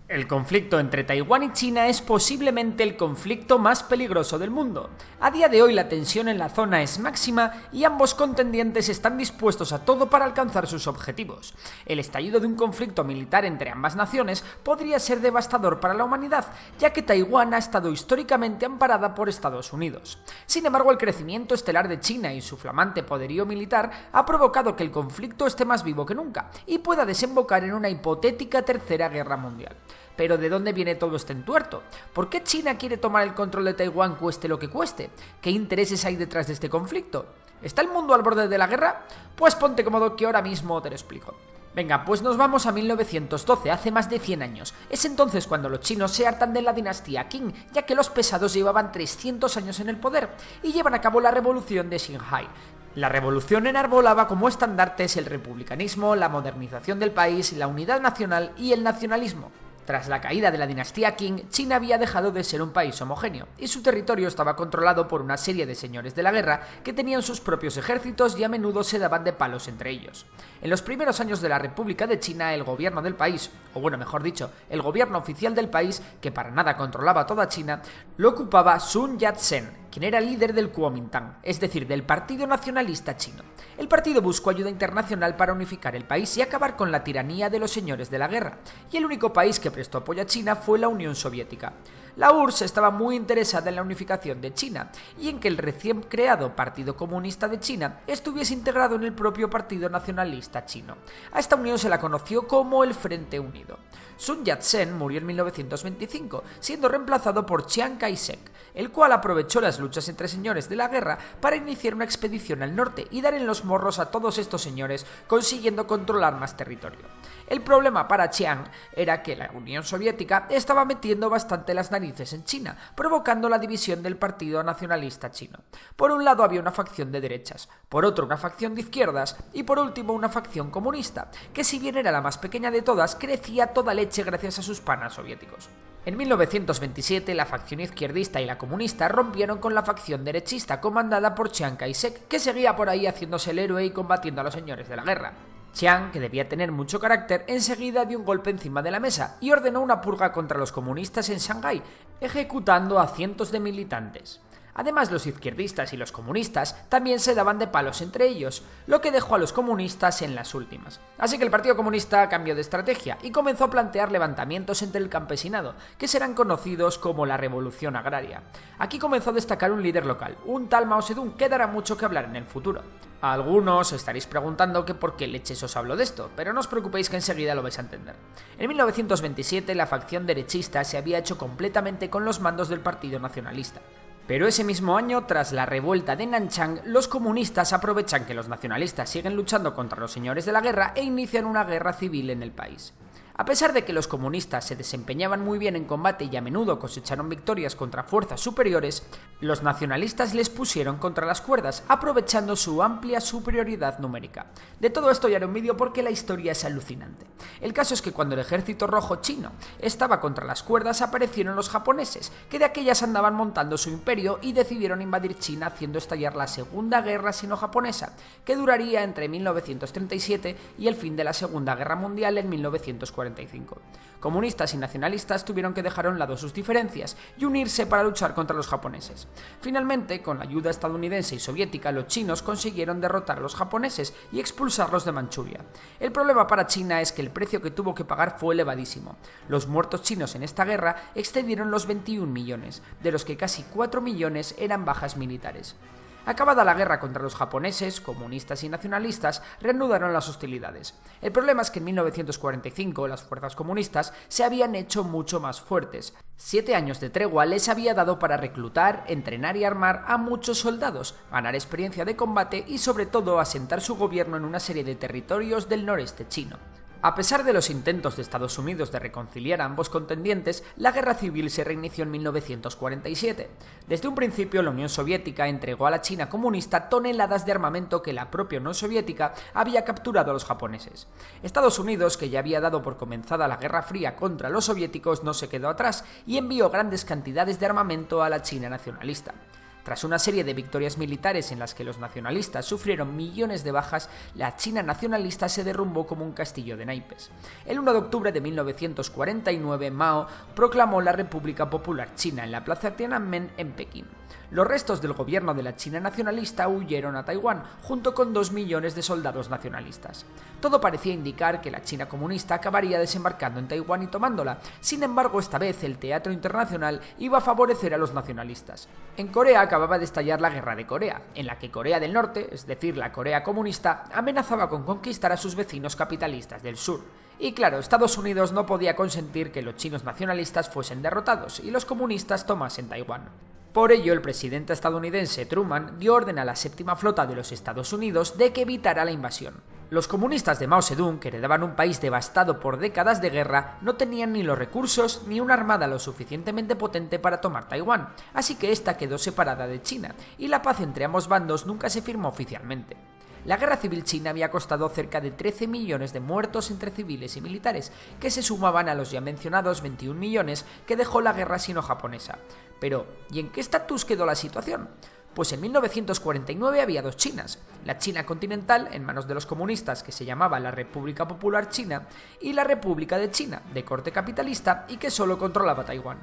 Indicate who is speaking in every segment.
Speaker 1: El conflicto entre Taiwán y China es posiblemente el conflicto más peligroso del mundo. A día de hoy la tensión en la zona es máxima y ambos contendientes están dispuestos a todo para alcanzar sus objetivos. El estallido de un conflicto militar entre ambas naciones podría ser devastador para la humanidad, ya que Taiwán ha estado históricamente amparada por Estados Unidos. Sin embargo, el crecimiento estelar de China y su flamante poderío militar ha provocado que el conflicto esté más vivo que nunca y pueda desembocar en una hipotética tercera guerra mundial. Pero ¿de dónde viene todo este entuerto? ¿Por qué China quiere tomar el control de Taiwán cueste lo que cueste? ¿Qué intereses hay detrás de este conflicto? ¿Está el mundo al borde de la guerra? Pues ponte cómodo que ahora mismo te lo explico. Venga, pues nos vamos a 1912, hace más de 100 años. Es entonces cuando los chinos se hartan de la dinastía Qing, ya que los pesados llevaban 300 años en el poder, y llevan a cabo la revolución de Xinhai. La revolución enarbolaba como estandartes el republicanismo, la modernización del país, la unidad nacional y el nacionalismo. Tras la caída de la dinastía Qing, China había dejado de ser un país homogéneo, y su territorio estaba controlado por una serie de señores de la guerra que tenían sus propios ejércitos y a menudo se daban de palos entre ellos. En los primeros años de la República de China, el gobierno del país, o bueno, mejor dicho, el gobierno oficial del país, que para nada controlaba toda China, lo ocupaba Sun Yat-sen, quien era líder del Kuomintang, es decir, del Partido Nacionalista Chino. El partido buscó ayuda internacional para unificar el país y acabar con la tiranía de los señores de la guerra, y el único país que prestó apoyo a China fue la Unión Soviética. La URSS estaba muy interesada en la unificación de China y en que el recién creado Partido Comunista de China estuviese integrado en el propio Partido Nacionalista Chino. A esta unión se la conoció como el Frente Unido. Sun Yat-sen murió en 1925, siendo reemplazado por Chiang Kai-shek, el cual aprovechó las luchas entre señores de la guerra para iniciar una expedición al norte y dar en los morros a todos estos señores, consiguiendo controlar más territorio. El problema para Chiang era que la Unión Soviética estaba metiendo bastante las narices en China, provocando la división del Partido Nacionalista Chino. Por un lado había una facción de derechas, por otro una facción de izquierdas y por último una facción comunista, que si bien era la más pequeña de todas, crecía toda leche gracias a sus panas soviéticos. En 1927, la facción izquierdista y la comunista rompieron con la facción derechista comandada por Chiang Kai-shek, que seguía por ahí haciéndose el héroe y combatiendo a los señores de la guerra. Chiang, que debía tener mucho carácter, enseguida dio un golpe encima de la mesa y ordenó una purga contra los comunistas en Shanghái, ejecutando a cientos de militantes. Además, los izquierdistas y los comunistas también se daban de palos entre ellos, lo que dejó a los comunistas en las últimas. Así que el Partido Comunista cambió de estrategia y comenzó a plantear levantamientos entre el campesinado, que serán conocidos como la Revolución Agraria. Aquí comenzó a destacar un líder local, un tal Mao Zedong, que dará mucho que hablar en el futuro. A algunos estaréis preguntando que por qué leches os hablo de esto, pero no os preocupéis que enseguida lo vais a entender. En 1927 la facción derechista se había hecho completamente con los mandos del Partido Nacionalista. Pero ese mismo año, tras la revuelta de Nanchang, los comunistas aprovechan que los nacionalistas siguen luchando contra los señores de la guerra e inician una guerra civil en el país. A pesar de que los comunistas se desempeñaban muy bien en combate y a menudo cosecharon victorias contra fuerzas superiores, los nacionalistas les pusieron contra las cuerdas, aprovechando su amplia superioridad numérica. De todo esto ya haré un vídeo porque la historia es alucinante. El caso es que cuando el ejército rojo chino estaba contra las cuerdas aparecieron los japoneses, que de aquellas andaban montando su imperio y decidieron invadir China haciendo estallar la Segunda Guerra Sino-Japonesa, que duraría entre 1937 y el fin de la Segunda Guerra Mundial en 1945. Comunistas y nacionalistas tuvieron que dejar a un lado sus diferencias y unirse para luchar contra los japoneses. Finalmente, con la ayuda estadounidense y soviética, los chinos consiguieron derrotar a los japoneses y expulsarlos de Manchuria. El problema para China es que el precio que tuvo que pagar fue elevadísimo. Los muertos chinos en esta guerra excedieron los 21 millones, de los que casi 4 millones eran bajas militares. Acabada la guerra contra los japoneses, comunistas y nacionalistas reanudaron las hostilidades. El problema es que en 1945 las fuerzas comunistas se habían hecho mucho más fuertes. 7 años de tregua les había dado para reclutar, entrenar y armar a muchos soldados, ganar experiencia de combate y sobre todo asentar su gobierno en una serie de territorios del noreste chino. A pesar de los intentos de Estados Unidos de reconciliar a ambos contendientes, la guerra civil se reinició en 1947. Desde un principio, la Unión Soviética entregó a la China comunista toneladas de armamento que la propia Unión Soviética había capturado a los japoneses. Estados Unidos, que ya había dado por comenzada la Guerra Fría contra los soviéticos, no se quedó atrás y envió grandes cantidades de armamento a la China nacionalista. Tras una serie de victorias militares en las que los nacionalistas sufrieron millones de bajas, la China nacionalista se derrumbó como un castillo de naipes. El 1 de octubre de 1949, Mao proclamó la República Popular China en la plaza Tiananmen en Pekín. Los restos del gobierno de la China nacionalista huyeron a Taiwán, junto con 2 millones de soldados nacionalistas. Todo parecía indicar que la China comunista acabaría desembarcando en Taiwán y tomándola. Sin embargo, esta vez el teatro internacional iba a favorecer a los nacionalistas. En Corea acababa de estallar la Guerra de Corea, en la que Corea del Norte, es decir, la Corea comunista, amenazaba con conquistar a sus vecinos capitalistas del sur. Y claro, Estados Unidos no podía consentir que los chinos nacionalistas fuesen derrotados y los comunistas tomasen Taiwán. Por ello, el presidente estadounidense Truman dio orden a la séptima flota de los Estados Unidos de que evitara la invasión. Los comunistas de Mao Zedong, que heredaban un país devastado por décadas de guerra, no tenían ni los recursos ni una armada lo suficientemente potente para tomar Taiwán, así que esta quedó separada de China, y la paz entre ambos bandos nunca se firmó oficialmente. La guerra civil china había costado cerca de 13 millones de muertos entre civiles y militares, que se sumaban a los ya mencionados 21 millones que dejó la guerra sino-japonesa. Pero, ¿y en qué estatus quedó la situación? Pues en 1949 había 2 Chinas, la China continental, en manos de los comunistas, que se llamaba la República Popular China, y la República de China, de corte capitalista y que solo controlaba Taiwán.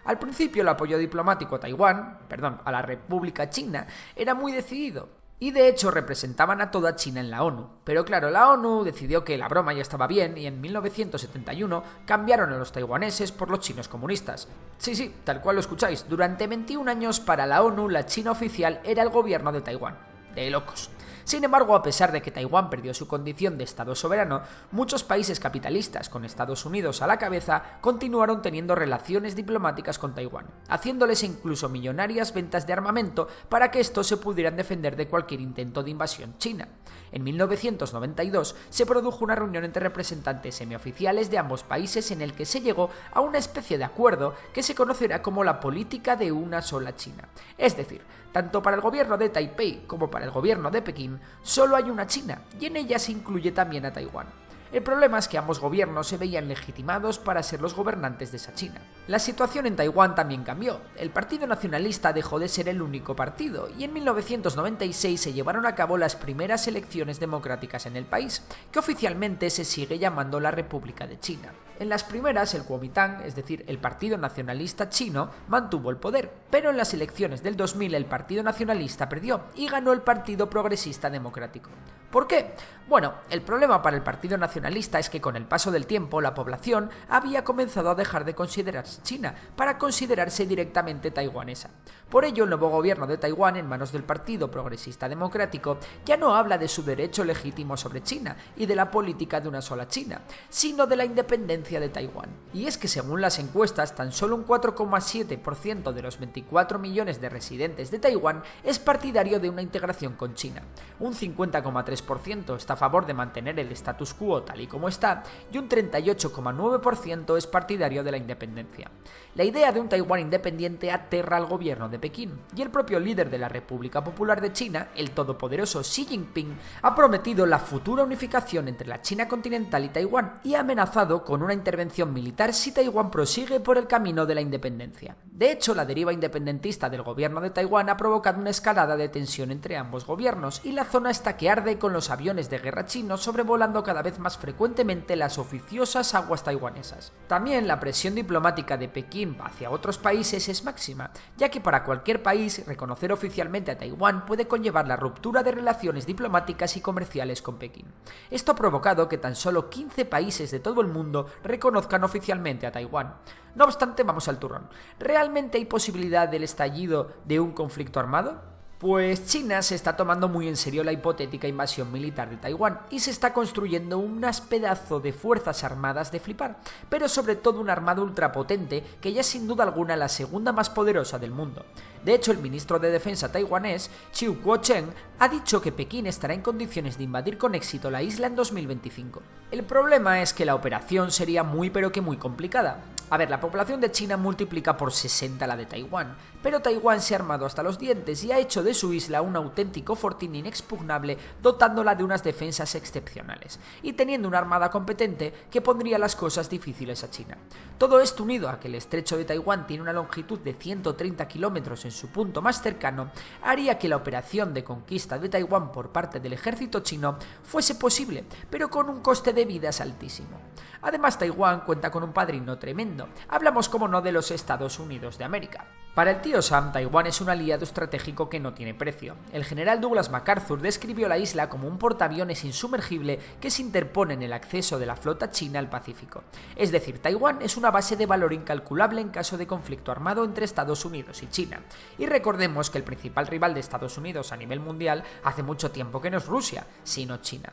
Speaker 1: Al principio el apoyo diplomático a la República China, era muy decidido. Y de hecho representaban a toda China en la ONU. Pero claro, la ONU decidió que la broma ya estaba bien y en 1971 cambiaron a los taiwaneses por los chinos comunistas. Sí, tal cual lo escucháis, durante 21 años para la ONU la China oficial era el gobierno de Taiwán. De locos. Sin embargo, a pesar de que Taiwán perdió su condición de Estado soberano, muchos países capitalistas, con Estados Unidos a la cabeza, continuaron teniendo relaciones diplomáticas con Taiwán, haciéndoles incluso millonarias ventas de armamento para que estos se pudieran defender de cualquier intento de invasión china. En 1992 se produjo una reunión entre representantes semioficiales de ambos países en el que se llegó a una especie de acuerdo que se conocerá como la política de una sola China. Es decir, tanto para el gobierno de Taipei como para el gobierno de Pekín, solo hay una China, y en ella se incluye también a Taiwán. El problema es que ambos gobiernos se veían legitimados para ser los gobernantes de esa China. La situación en Taiwán también cambió. El Partido Nacionalista dejó de ser el único partido, y en 1996 se llevaron a cabo las primeras elecciones democráticas en el país, que oficialmente se sigue llamando la República de China. En las primeras, el Kuomintang, es decir, el Partido Nacionalista Chino, mantuvo el poder, pero en las elecciones del 2000 el Partido Nacionalista perdió y ganó el Partido Progresista Democrático. ¿Por qué? Bueno, el problema para el Partido Nacionalista es que con el paso del tiempo la población había comenzado a dejar de considerarse china para considerarse directamente taiwanesa. Por ello, el nuevo gobierno de Taiwán, en manos del Partido Progresista Democrático, ya no habla de su derecho legítimo sobre China y de la política de una sola China, sino de la independencia de Taiwán. Y es que según las encuestas, tan solo un 4,7% de los 24 millones de residentes de Taiwán es partidario de una integración con China. Un 50,3% está a favor de mantener el status quo tal y como está, y un 38,9% es partidario de la independencia. La idea de un Taiwán independiente aterra al gobierno de Pekín, y el propio líder de la República Popular de China, el todopoderoso Xi Jinping, ha prometido la futura unificación entre la China continental y Taiwán, y ha amenazado con una intervención militar si Taiwán prosigue por el camino de la independencia. De hecho, la deriva independentista del gobierno de Taiwán ha provocado una escalada de tensión entre ambos gobiernos, y la zona está que arde con los aviones de guerra chinos sobrevolando cada vez más frecuentemente las oficiosas aguas taiwanesas. También la presión diplomática de Pekín hacia otros países es máxima, ya que para cualquier país reconocer oficialmente a Taiwán puede conllevar la ruptura de relaciones diplomáticas y comerciales con Pekín. Esto ha provocado que tan solo 15 países de todo el mundo reconozcan oficialmente a Taiwán. No obstante, vamos al turrón. ¿Realmente hay posibilidad del estallido de un conflicto armado? Pues China se está tomando muy en serio la hipotética invasión militar de Taiwán y se está construyendo unas pedazos de fuerzas armadas de flipar, pero sobre todo una armada ultrapotente que ya es sin duda alguna la segunda más poderosa del mundo. De hecho, el ministro de Defensa taiwanés, Chiu Kuo-cheng, ha dicho que Pekín estará en condiciones de invadir con éxito la isla en 2025. El problema es que la operación sería muy complicada. A ver, la población de China multiplica por 60 la de Taiwán, pero Taiwán se ha armado hasta los dientes y ha hecho de su isla un auténtico fortín inexpugnable, dotándola de unas defensas excepcionales, y teniendo una armada competente que pondría las cosas difíciles a China. Todo esto unido a que el estrecho de Taiwán tiene una longitud de 130 kilómetros en su punto más cercano, haría que la operación de conquista de Taiwán por parte del ejército chino fuese posible, pero con un coste de vidas altísimo. Además, Taiwán cuenta con un padrino tremendo. Hablamos, como no, de los Estados Unidos de América. Para el tío Sam, Taiwán es un aliado estratégico que no tiene precio. El general Douglas MacArthur describió la isla como un portaaviones insumergible que se interpone en el acceso de la flota china al Pacífico. Es decir, Taiwán es una base de valor incalculable en caso de conflicto armado entre Estados Unidos y China. Y recordemos que el principal rival de Estados Unidos a nivel mundial hace mucho tiempo que no es Rusia, sino China.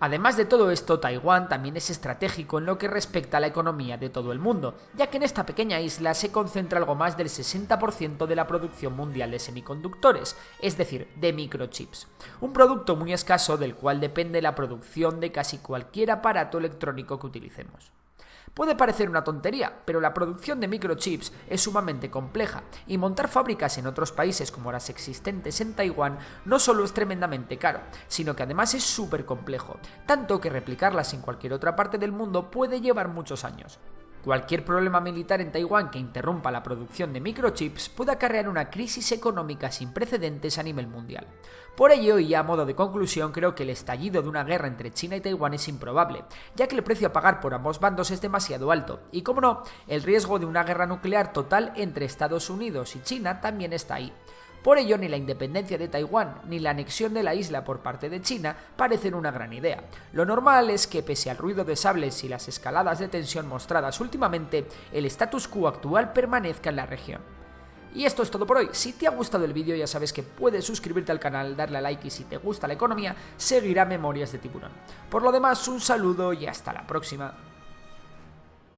Speaker 1: Además de todo esto, Taiwán también es estratégico en lo que respecta a la economía de todo el mundo, ya que en esta pequeña isla se concentra algo más del 60% de la producción mundial de semiconductores, es decir, de microchips, un producto muy escaso del cual depende la producción de casi cualquier aparato electrónico que utilicemos. Puede parecer una tontería, pero la producción de microchips es sumamente compleja y montar fábricas en otros países como las existentes en Taiwán no solo es tremendamente caro, sino que además es súper complejo, tanto que replicarlas en cualquier otra parte del mundo puede llevar muchos años. Cualquier problema militar en Taiwán que interrumpa la producción de microchips puede acarrear una crisis económica sin precedentes a nivel mundial. Por ello, y a modo de conclusión, creo que el estallido de una guerra entre China y Taiwán es improbable, ya que el precio a pagar por ambos bandos es demasiado alto, y como no, el riesgo de una guerra nuclear total entre Estados Unidos y China también está ahí. Por ello, ni la independencia de Taiwán ni la anexión de la isla por parte de China parecen una gran idea. Lo normal es que, pese al ruido de sables y las escaladas de tensión mostradas últimamente, el status quo actual permanezca en la región. Y esto es todo por hoy. Si te ha gustado el vídeo, ya sabes que puedes suscribirte al canal, darle a like y si te gusta la economía, seguir a Memorias de Tiburón. Por lo demás, un saludo y hasta la próxima.